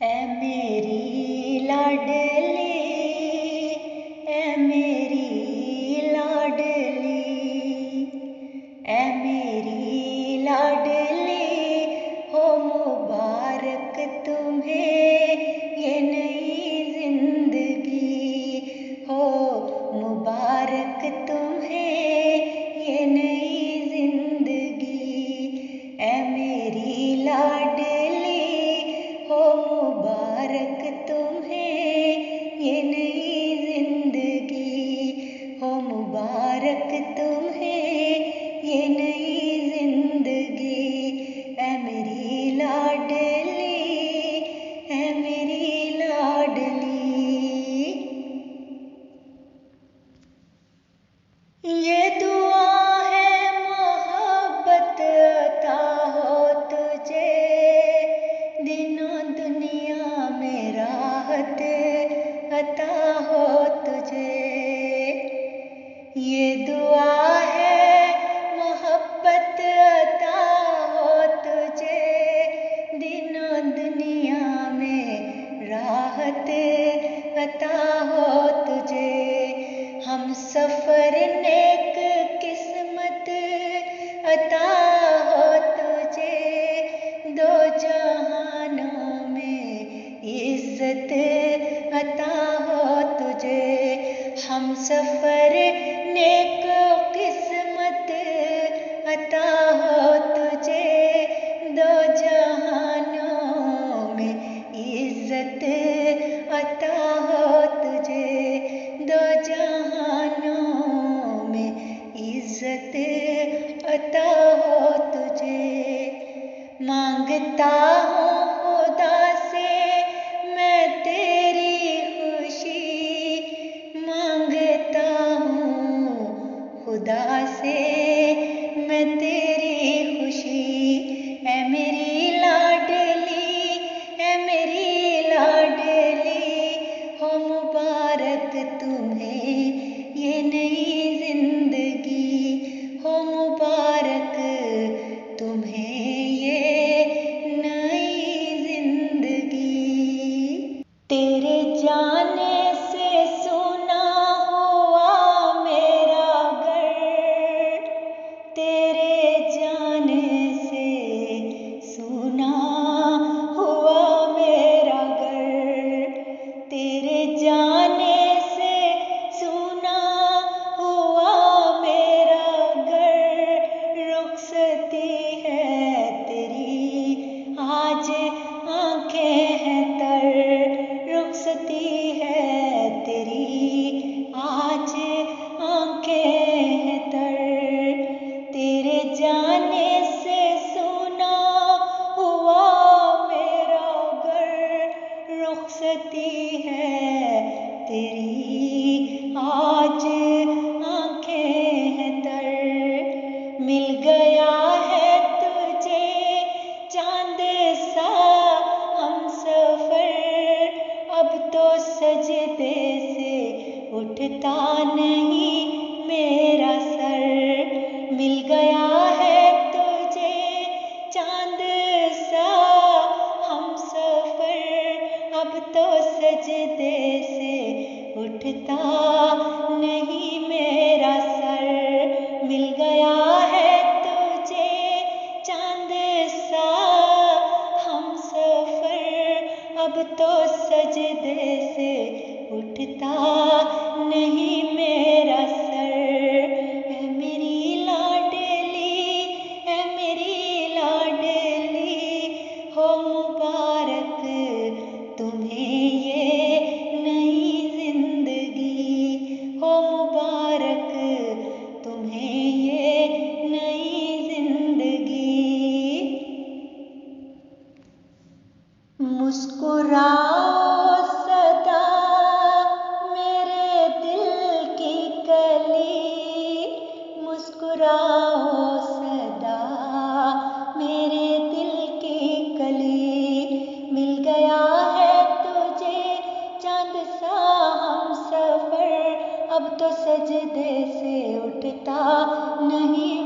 ऐ मेरी लाडली, ऐ मेरी लाडली, ऐ मेरी लाडली, हो मुबारक तुम्हें ये नई जिंदगी, हो मुबारक तुम्हें ये नई जिंदगी। ऐ मेरी लाडली, हो मुबारक तुम्हें ये नई जिंदगी, हो मुबारक तुम्हें ये नई जिंदगी। ऐ मेरी लाडली, ऐ मेरी लाडली। ये दुआ है मोहब्बत अता हो तुझे, दिनों दुनिया में राहत अता हो तुझे। ये दुआ है मोहब्बत अता हो तुझे, दिनों दुनिया में राहत अता हो तुझे। हम सफर नेक किस्मत अता हो तुझे, दो जहानों में इज्जत अता हो तुझे। हम सफर नेक किस्मत अता हो तुझे, दो जहानों में इज्जत अता हो तुझे, दो जहानों में इज्जत अता हो तुझे। मांगता हूँ खुदा से मैं तेरी खुशी, मांगता हूँ खुदा से मैं तेरी खुशी। ऐ मेरी लाडली, ऐ मेरी लाडली, हो मुबारक तुम्हें ये नई जिंदगी, हो मुबारक तुम्हें ये नई जिंदगी। तेरे जाने से सुना हुआ मेरा घर, तेरे जाने से सुना हुआ मेरा घर, तेरे जाने से सुना हुआ मेरा घर। रुखसती है तेरी आज आंखें हैं तर, रुखसती है तेरी आज आंखें हैं तर। तेरे जाने से सुना हुआ मेरा घर, रुखसती है तेरी आज आंखें हैं तर। मिल गया है तुझे चांद सा हमसफर, अब तो सजदे से उठता नहीं मेरा सर। मिल गया है तुझे चांद सा हमसफर, अब तो सजदे से उठता नहीं मेरा सर। मिल गया है तुझे चांद सा हमसफर, अब तो सजदे से उठता नहीं मेरा सर। ऐ मेरी लाडली, ऐ मेरी लाडली, हो मुबारक तुम्हें ये नई जिंदगी, हो मुबारक तुम्हें ये नई जिंदगी। मुस्कुराओ सदा मेरे दिल की कली, मुस्कुराओ सदा मेरे दिल की कली। मिल गया है तुझे चांद सा हमसफर, अब तो सजदे से उठता नहीं